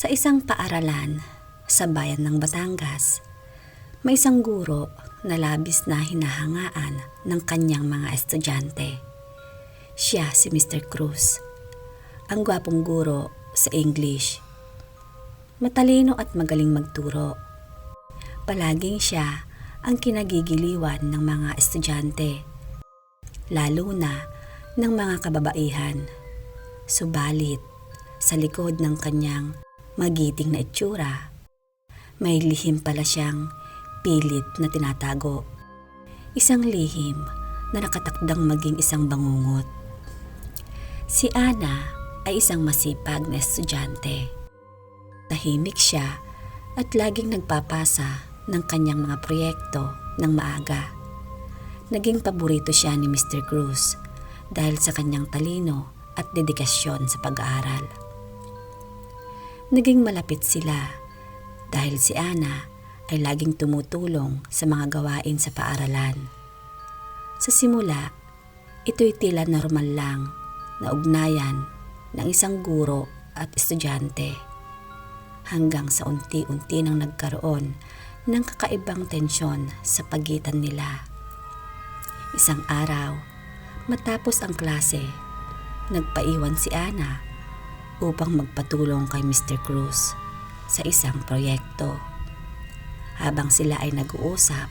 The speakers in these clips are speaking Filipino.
Sa isang paaralan sa bayan ng Batangas, may isang guro na labis na hinahangaan ng kanyang mga estudyante. Siya si Mr. Cruz, ang gwapong guro sa English. Matalino at magaling magturo. Palaging siya ang kinagigiliwan ng mga estudyante, lalo na ng mga kababaihan. Subalit, sa likod ng kanyang magiting na itsura, may lihim pala siyang pilit na tinatago. Isang lihim na nakatakdang maging isang bangungot. Si Ana ay isang masipag na estudyante. Tahimik siya at laging nagpapasa ng kanyang mga proyekto ng maaga. Naging paborito siya ni Mr. Cruz dahil sa kanyang talino at dedikasyon sa pag-aaral. Naging malapit sila dahil si Ana ay laging tumutulong sa mga gawain sa paaralan. Sa simula, ito'y tila normal lang na ugnayan ng isang guro at estudyante hanggang sa unti-unti nang nagkaroon ng kakaibang tensyon sa pagitan nila. Isang araw, matapos ang klase, nagpaiwan si Ana upang magpatulong kay Mr. Cruz sa isang proyekto. Habang sila ay nag-uusap,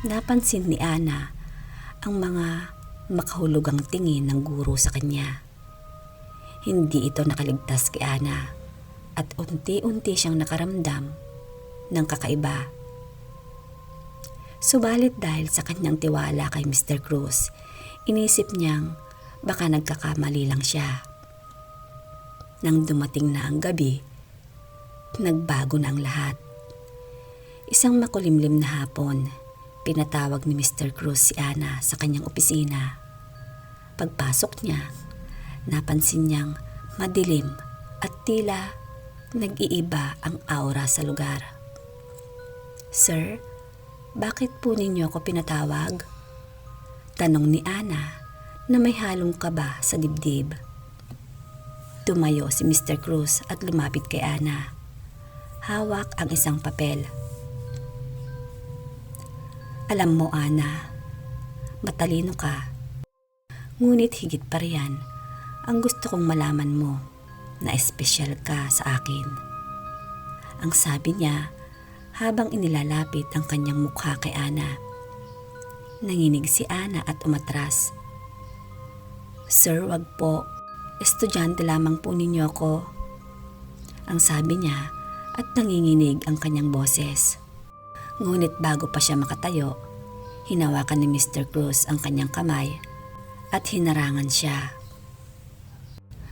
napansin ni Ana ang mga makahulugang tingin ng guro sa kanya. Hindi ito nakaligtas kay Ana at unti-unti siyang nakaramdam ng kakaiba. Subalit dahil sa kanyang tiwala kay Mr. Cruz, inisip niyang baka nagkakamali lang siya. Nang dumating na ang gabi, nagbago na ang lahat. Isang makulimlim na hapon, pinatawag ni Mr. Cruz si Ana sa kanyang opisina. Pagpasok niya, napansin niyang madilim at tila nag-iiba ang aura sa lugar. "Sir, bakit po ninyo ako pinatawag?" Tanong ni Ana na may halong kaba sa dibdib. Tumayo si Mr. Cruz at lumapit kay Ana. Hawak ang isang papel. "Alam mo, Ana, matalino ka. Ngunit higit pa riyan, ang gusto kong malaman mo na espesyal ka sa akin." Ang sabi niya habang inilalapit ang kanyang mukha kay Ana. Nanginig si Ana at umatras. "Sir, wag po. Estudyante lamang po ninyo ako." Ang sabi niya at nanginginig ang kanyang boses. Ngunit bago pa siya makatayo, hinawakan ni Mr. Cruz ang kanyang kamay at hinarangan siya.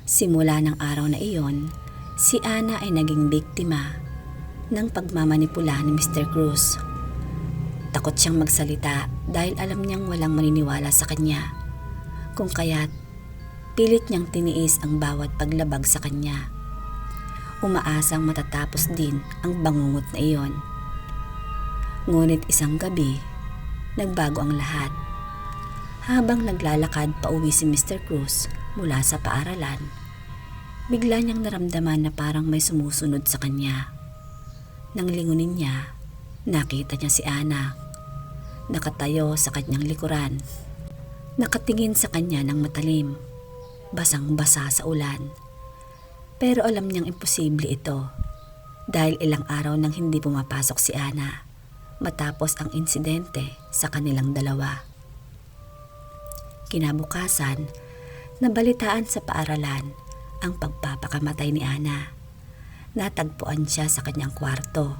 Simula ng araw na iyon, si Ana ay naging biktima ng pagmamanipula ni Mr. Cruz. Takot siyang magsalita dahil alam niyang walang maniniwala sa kanya, kung kaya't pilit niyang tiniis ang bawat paglabag sa kanya. Umaasang matatapos din ang bangungot na iyon. Ngunit isang gabi, nagbago ang lahat. Habang naglalakad pauwi si Mr. Cruz mula sa paaralan, bigla niyang naramdaman na parang may sumusunod sa kanya. Nang lingunin niya, nakita niya si Ana, nakatayo sa kanyang likuran, nakatingin sa kanya ng matalim, basang-basa sa ulan. Pero alam niyang imposible ito dahil ilang araw nang hindi pumapasok si Ana matapos ang insidente sa kanilang dalawa. Kinabukasan, nabalitaan sa paaralan ang pagpapakamatay ni Ana. Natagpuan siya sa kanyang kwarto,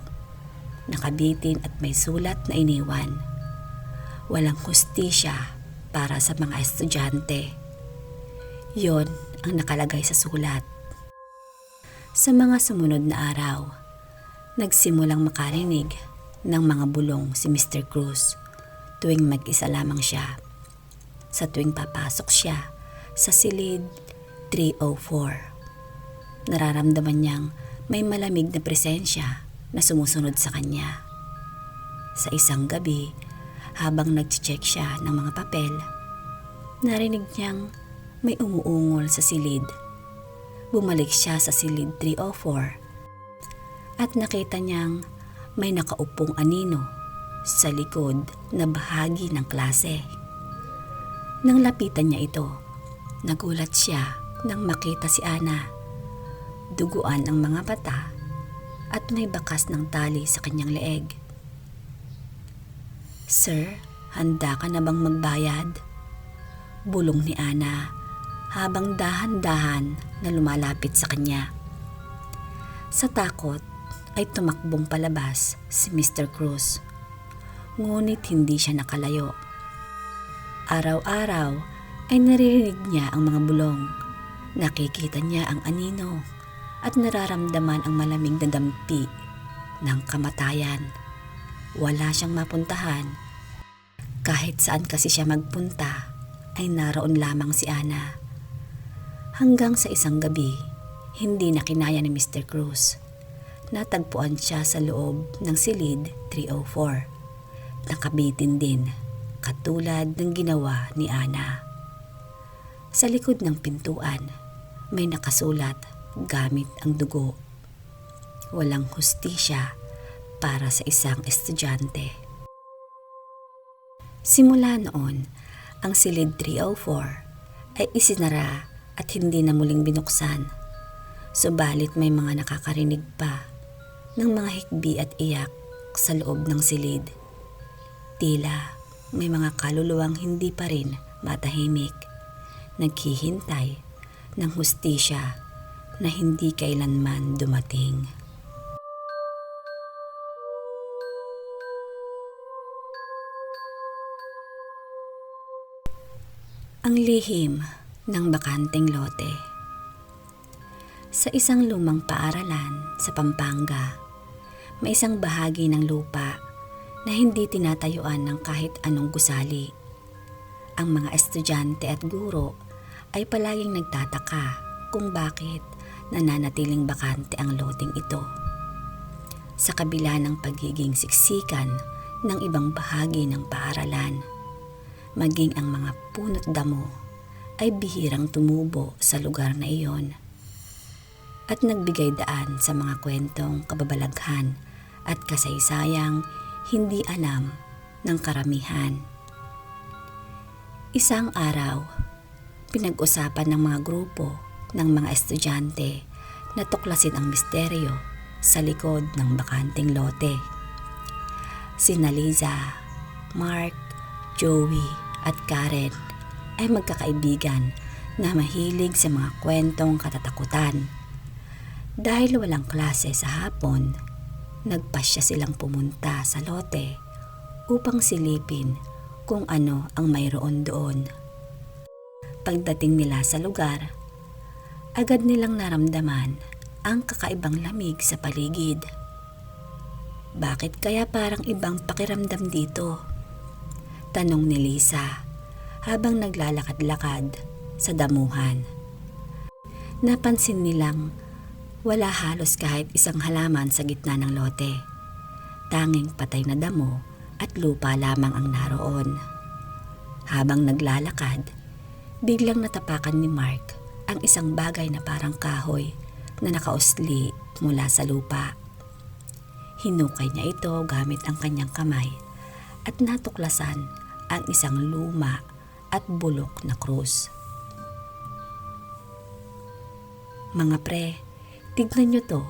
nakabitin at may sulat na iniwan. Walang hustisya para sa mga estudyante. Yon ang nakalagay sa sulat. Sa mga sumunod na araw, nagsimulang makarinig ng mga bulong si Mr. Cruz tuwing mag-isa lamang siya. Sa tuwing papasok siya sa silid 304, nararamdaman niyang may malamig na presensya na sumusunod sa kanya. Sa isang gabi, habang nag-check siya ng mga papel, narinig niyang may umuungol sa silid. Bumalik siya sa silid 304 at nakita niyang may nakaupong anino sa likod na bahagi ng klase. Nang lapitan niya ito, nagulat siya nang makita si Ana. Duguan ang mga mata at may bakas ng tali sa kanyang leeg. "Sir, handa ka na bang magbayad?" Bulong ni Ana habang dahan-dahan na lumalapit sa kanya. Sa takot ay tumakbong palabas si Mr. Cruz. Ngunit hindi siya nakalayo. Araw-araw ay naririnig niya ang mga bulong. Nakikita niya ang anino at nararamdaman ang malamig na dampi ng kamatayan. Wala siyang mapuntahan. Kahit saan kasi siya magpunta ay naroon lamang si Ana. Hanggang sa isang gabi, hindi na kinaya ni Mr. Cruz. Natagpuan siya sa loob ng silid 304. Nakabitin din, katulad ng ginawa ni Ana. Sa likod ng pintuan, may nakasulat gamit ang dugo. Walang hustisya para sa isang estudyante. Simula noon, ang silid 304 ay isinara at hindi na muling binuksan. Subalit may mga nakakarinig pa ng mga hikbi at iyak sa loob ng silid. Tila may mga kaluluwang hindi pa rin matahimik, naghihintay ng hustisya na hindi kailanman dumating. Ang lihim ng bakanteng lote. Sa isang lumang paaralan sa Pampanga, may isang bahagi ng lupa na hindi tinatayuan ng kahit anong gusali. Ang mga estudyante at guro ay palaging nagtataka kung bakit nananatiling bakante ang loteng ito. Sa kabila ng pagiging siksikan ng ibang bahagi ng paaralan, maging ang mga punot damo ay bihirang tumubo sa lugar na iyon at nagbigay daan sa mga kwentong kababalaghan at kasaysayang hindi alam ng karamihan. Isang araw, pinag-usapan ng mga grupo ng mga estudyante na tuklasin ang misteryo sa likod ng bakanteng lote. Sina Liza, Mark, Joey at Karen ay magkakaibigan na mahilig sa mga kwentong katatakutan. Dahil walang klase sa hapon, nagpasya silang pumunta sa lote upang silipin kung ano ang mayroon doon. Pagdating nila sa lugar, agad nilang naramdaman ang kakaibang lamig sa paligid. "Bakit kaya parang ibang pakiramdam dito?" tanong ni Lisa habang naglalakad-lakad sa damuhan. Napansin nilang wala halos kahit isang halaman sa gitna ng lote. Tanging patay na damo at lupa lamang ang naroon. Habang naglalakad, biglang natapakan ni Mark ang isang bagay na parang kahoy na nakausli mula sa lupa. Hinukay niya ito gamit ang kanyang kamay at natuklasan ang isang luma at bulok na krus. "Mga pre, tignan nyo to.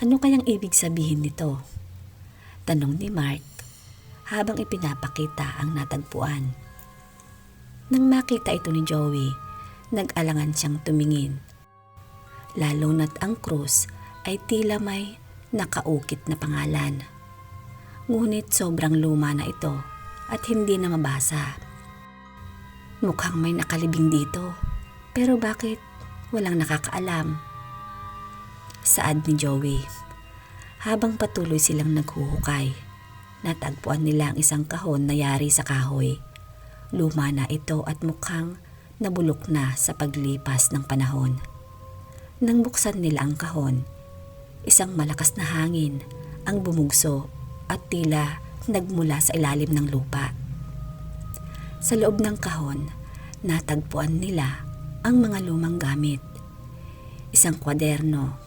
Ano kayang ibig sabihin nito?" tanong ni Mark habang ipinapakita ang natagpuan. Nang makita ito ni Joey, nag-alangan siyang tumingin. Lalo na't ang krus ay tila may nakaukit na pangalan. Ngunit sobrang luma na ito at hindi na mabasa. "Mukhang may nakalibing dito, pero bakit walang nakakaalam?" saad ni Joey. Habang patuloy silang naghuhukay, natagpuan nila ang isang kahon na yari sa kahoy. Luma na ito at mukhang nabulok na sa paglipas ng panahon. Nang buksan nila ang kahon, isang malakas na hangin ang bumugso at tila nagmula sa ilalim ng lupa. Sa loob ng kahon, natagpuan nila ang mga lumang gamit. Isang kwaderno,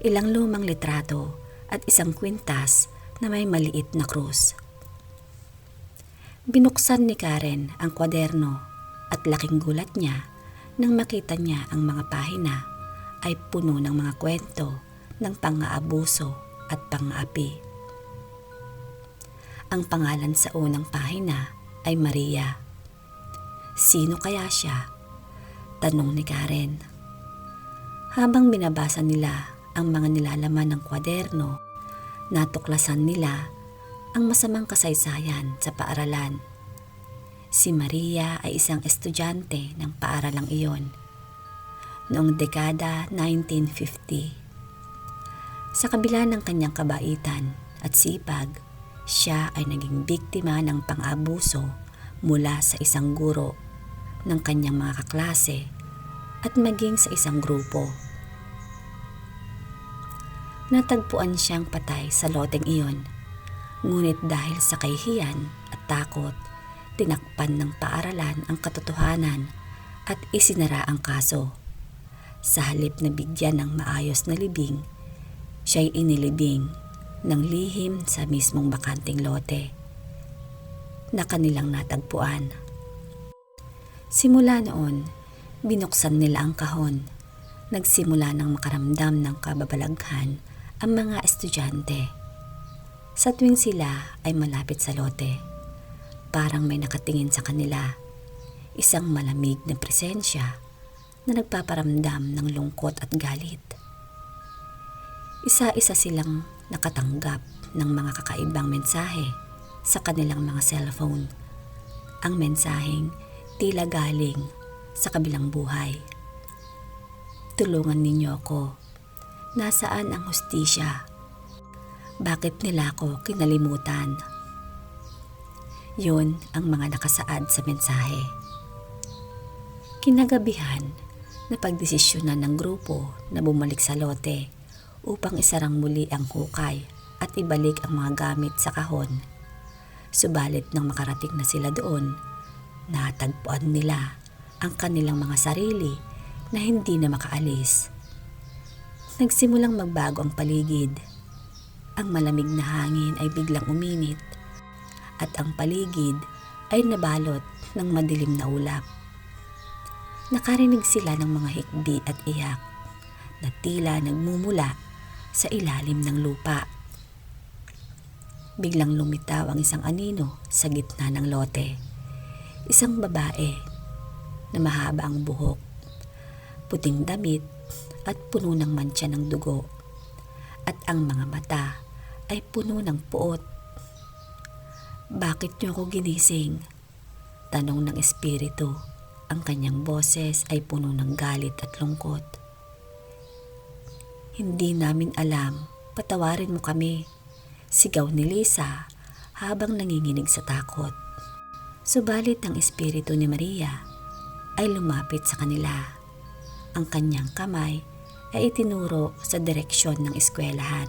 ilang lumang litrato at isang kwintas na may maliit na krus. Binuksan ni Karen ang kwaderno at laking gulat niya nang makita niya ang mga pahina ay puno ng mga kwento ng pang-aabuso at pang-aapi. Ang pangalan sa unang pahina ay Maria. Sino kaya siya? Tanong ni Karen. Habang binabasa nila ang mga nilalaman ng kwaderno, natuklasan nila ang masamang kasaysayan sa paaralan. Si Maria ay isang estudyante ng paaralang iyon noong dekada 1950. Sa kabila ng kanyang kabaitan at sipag, siya ay naging biktima ng pang-abuso mula sa isang guro, ng kanyang mga kaklase at maging sa isang grupo. Natagpuan siyang patay sa loteng iyon, ngunit dahil sa kahihiyan at takot, tinakpan ng paaralan ang katotohanan at isinara ang kaso. Sa halip na bigyan ng maayos na libing, siya'y inilibing ng lihim sa mismong bakanting lote na kanilang natagpuan. Simula noon, binuksan nila ang kahon. Nagsimula ng makaramdam ng kababalaghan ang mga estudyante. Sa tuwing sila ay malapit sa lote, parang may nakatingin sa kanila, isang malamig na presensya na nagpaparamdam ng lungkot at galit. Isa-isa silang nakatanggap ng mga kakaibang mensahe sa kanilang mga cellphone. Ang mensaheng tila galing sa kabilang buhay. Tulungan ninyo ako. Nasaan ang hustisya? Bakit nila ako kinalimutan? Yun ang mga nakasaad sa mensahe. Kinagabihan, napagdesisyonan ng grupo na bumalik sa lote upang isarang muli ang hukay at ibalik ang mga gamit sa kahon. Subalit nang makarating na sila doon, natagpuan nila ang kanilang mga sarili na hindi na makaalis. Nagsimulang magbago ang paligid. Ang malamig na hangin ay biglang uminit at ang paligid ay nabalot ng madilim na ulap. Nakarinig sila ng mga hikbi at iyak na tila nagmumula sa ilalim ng lupa. Biglang lumitaw ang isang anino sa gitna ng lote. Isang babae na mahaba ang buhok, puting damit at puno ng mantsa ng dugo, at ang mga mata ay puno ng puot. Bakit niyo ako ginising? Tanong ng espiritu. Ang kanyang boses ay puno ng galit at lungkot. Hindi namin alam, patawarin mo kami, sigaw ni Lisa habang nanginginig sa takot. Subalit ang espiritu ni Maria ay lumapit sa kanila. Ang kanyang kamay ay itinuro sa direksyon ng eskwelahan.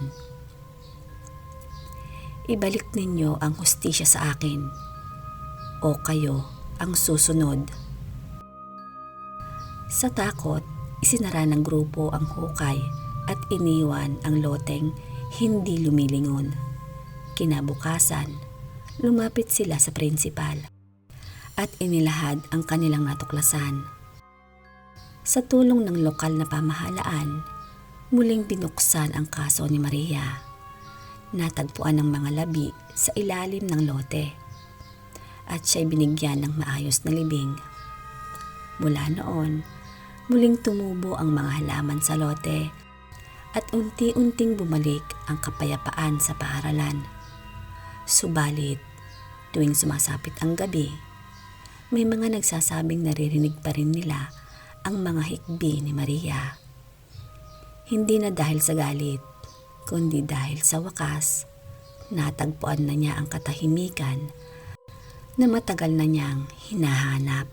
Ibalik ninyo ang hustisya sa akin o kayo ang susunod. Sa takot, isinara ng grupo ang hukay at iniwan ang loteng hindi lumilingon. Kinabukasan, lumapit sila sa prinsipal at inilahad ang kanilang natuklasan. Sa tulong ng lokal na pamahalaan, muling binuksan ang kaso ni Maria. Natagpuan ng mga labi sa ilalim ng lote at siya'y binigyan ng maayos na libing. Mula noon, muling tumubo ang mga halaman sa lote at unti-unting bumalik ang kapayapaan sa paaralan. Subalit, tuwing sumasapit ang gabi, may mga nagsasabing naririnig pa rin nila ang mga hikbi ni Maria. Hindi na dahil sa galit, kundi dahil sa wakas, natagpuan na niya ang katahimikan na matagal na niyang hinahanap.